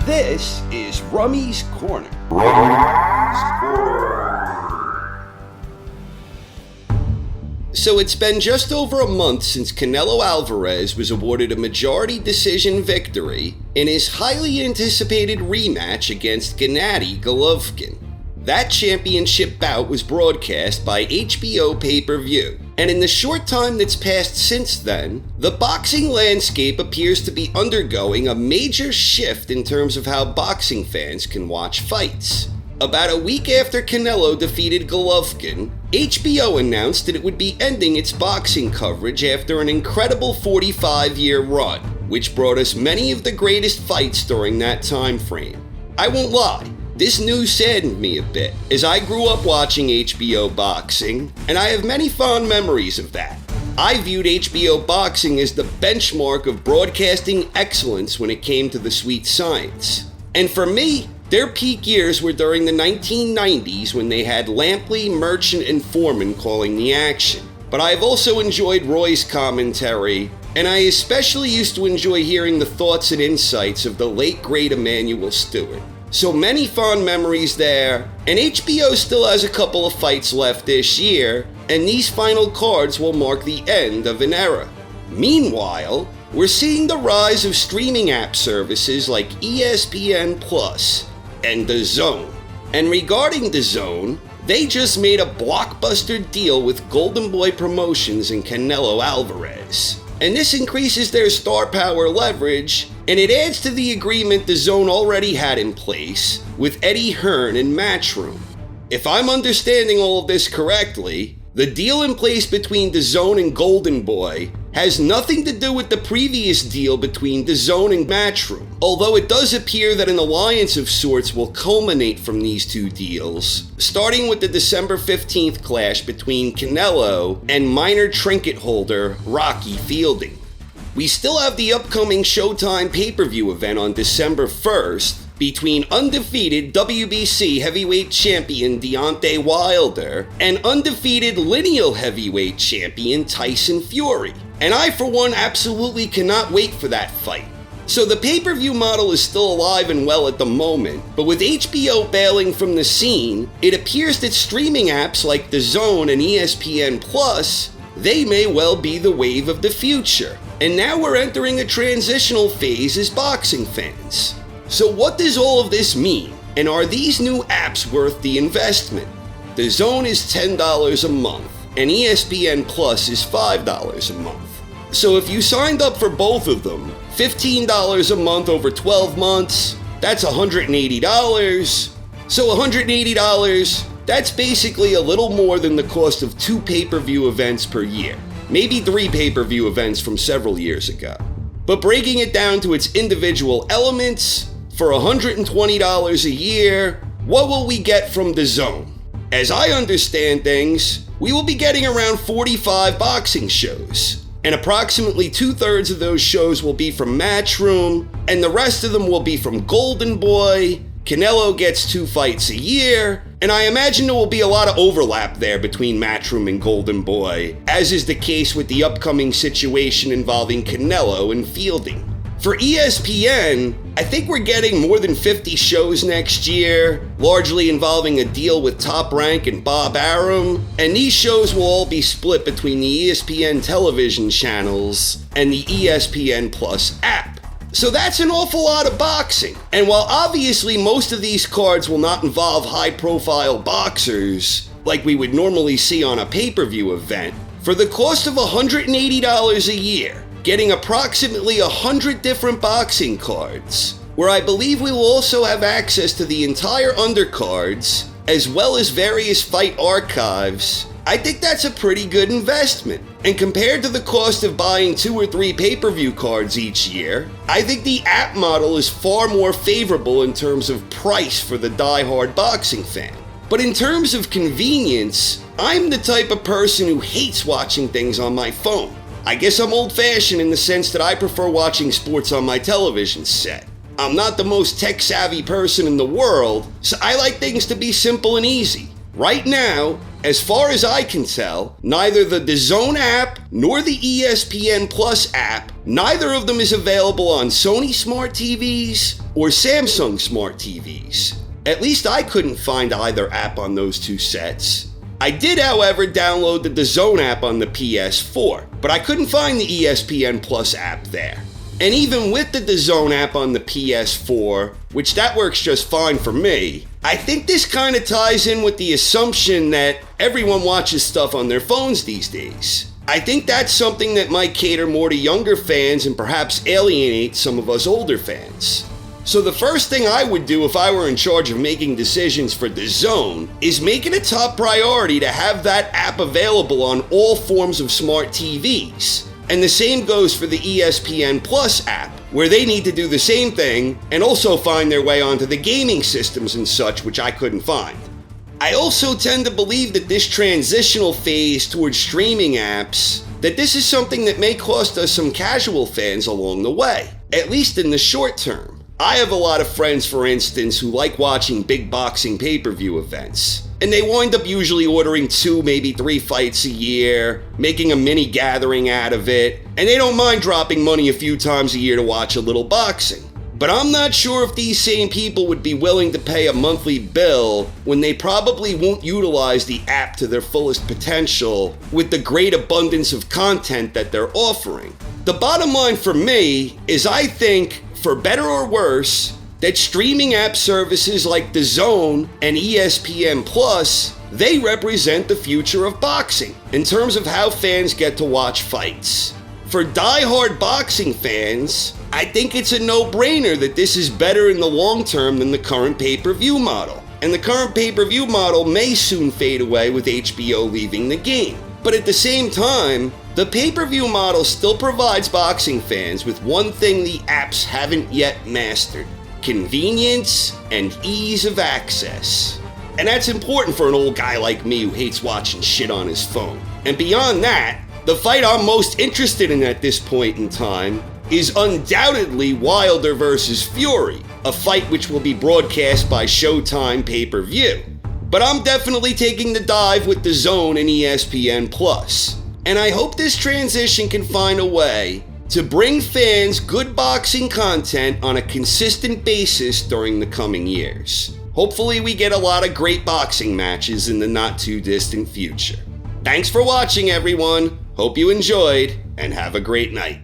This is Rummy's Corner. So it's been just over a month since Canelo Alvarez was awarded a majority decision victory in his highly anticipated rematch against Gennady Golovkin. That championship bout was broadcast by HBO pay-per-view, and in the short time that's passed since then, the boxing landscape appears to be undergoing a major shift in terms of how boxing fans can watch fights. About a week after Canelo defeated Golovkin, HBO announced that it would be ending its boxing coverage after an incredible 45-year run, which brought us many of the greatest fights during that time frame. I won't lie, this news saddened me a bit, as I grew up watching HBO boxing, and I have many fond memories of that. I viewed HBO boxing as the benchmark of broadcasting excellence when it came to the sweet science. And for me, their peak years were during the 1990s when they had Lampley, Merchant, and Foreman calling the action. But I've also enjoyed Roy's commentary, and I especially used to enjoy hearing the thoughts and insights of the late great Emanuel Stewart. So many fond memories there, and HBO still has a couple of fights left this year, and these final cards will mark the end of an era. Meanwhile, we're seeing the rise of streaming app services like ESPN Plus and DAZN. And regarding DAZN, they just made a blockbuster deal with Golden Boy Promotions and Canelo Alvarez. And this increases their star power leverage, and it adds to the agreement DAZN already had in place with Eddie Hearn and Matchroom. If I'm understanding all of this correctly, the deal in place between DAZN and Golden Boy has nothing to do with the previous deal between DAZN and Matchroom, although it does appear that an alliance of sorts will culminate from these two deals, starting with the December 15th clash between Canelo and minor trinket holder Rocky Fielding. We still have the upcoming Showtime pay-per-view event on December 1st between undefeated WBC heavyweight champion Deontay Wilder and undefeated lineal heavyweight champion Tyson Fury. And I, for one, absolutely cannot wait for that fight. So the pay-per-view model is still alive and well at the moment, but with HBO bailing from the scene, it appears that streaming apps like DAZN and ESPN Plus, they may well be the wave of the future. And now we're entering a transitional phase as boxing fans. So what does all of this mean? And are these new apps worth the investment? DAZN is $10 a month, and ESPN Plus is $5 a month. So if you signed up for both of them, $15 a month over 12 months, that's $180. So $180, that's basically a little more than the cost of 2 pay-per-view events per year. Maybe 3 pay-per-view events from several years ago. But breaking it down to its individual elements, for $120 a year, what will we get from DAZN? As I understand things, we will be getting around 45 boxing shows, and approximately 2/3 of those shows will be from Matchroom, and the rest of them will be from Golden Boy. Canelo gets 2 fights a year, and I imagine there will be a lot of overlap there between Matchroom and Golden Boy, as is the case with the upcoming situation involving Canelo and Fielding. For ESPN, I think we're getting more than 50 shows next year, largely involving a deal with Top Rank and Bob Arum, and these shows will all be split between the ESPN television channels and the ESPN Plus app. So that's an awful lot of boxing. And while obviously most of these cards will not involve high-profile boxers like we would normally see on a pay-per-view event, for the cost of $180 a year, getting approximately 100 different boxing cards, where I believe we will also have access to the entire undercards, as well as various fight archives, I think that's a pretty good investment. And compared to the cost of buying 2 or 3 pay-per-view cards each year, I think the app model is far more favorable in terms of price for the die-hard boxing fan. But in terms of convenience, I'm the type of person who hates watching things on my phone. I guess I'm old-fashioned in the sense that I prefer watching sports on my television set. I'm not the most tech-savvy person in the world, so I like things to be simple and easy. Right now, As far as I can tell, neither the DAZN app nor the ESPN Plus app, neither of them is available on Sony Smart TVs or Samsung Smart TVs. At least I couldn't find either app on those two sets. I did, however, download the DAZN app on the PS4, but I couldn't find the ESPN Plus app there. And even with the DAZN app on the PS4, which that works just fine for me, I think this kind of ties in with the assumption that everyone watches stuff on their phones these days. I think that's something that might cater more to younger fans and perhaps alienate some of us older fans. So the first thing I would do if I were in charge of making decisions for DAZN is make it a top priority to have that app available on all forms of smart TVs. And the same goes for the ESPN Plus app, where they need to do the same thing and also find their way onto the gaming systems and such, which I couldn't find. I also tend to believe that this transitional phase towards streaming apps, that this is something that may cost us some casual fans along the way, at least in the short term. I have a lot of friends, for instance, who like watching big boxing pay-per-view events. And they wind up usually ordering 2, maybe 3 fights a year, making a mini gathering out of it, and they don't mind dropping money a few times a year to watch a little boxing. But I'm not sure if these same people would be willing to pay a monthly bill when they probably won't utilize the app to their fullest potential with the great abundance of content that they're offering. The bottom line for me is I think, for better or worse, that streaming app services like DAZN and ESPN Plus, they represent the future of boxing in terms of how fans get to watch fights. For die-hard boxing fans, I think it's a no-brainer that this is better in the long term than the current pay-per-view model. And the current pay-per-view model may soon fade away with HBO leaving the game. But at the same time, the pay-per-view model still provides boxing fans with one thing the apps haven't yet mastered: convenience and ease of access. And that's important for an old guy like me who hates watching shit on his phone. And beyond that, the fight I'm most interested in at this point in time is undoubtedly Wilder vs. Fury, a fight which will be broadcast by Showtime pay-per-view. But I'm definitely taking the dive with DAZN and ESPN Plus. And I hope this transition can find a way to bring fans good boxing content on a consistent basis during the coming years. Hopefully we get a lot of great boxing matches in the not too distant future. Thanks for watching, everyone. Hope you enjoyed, and have a great night.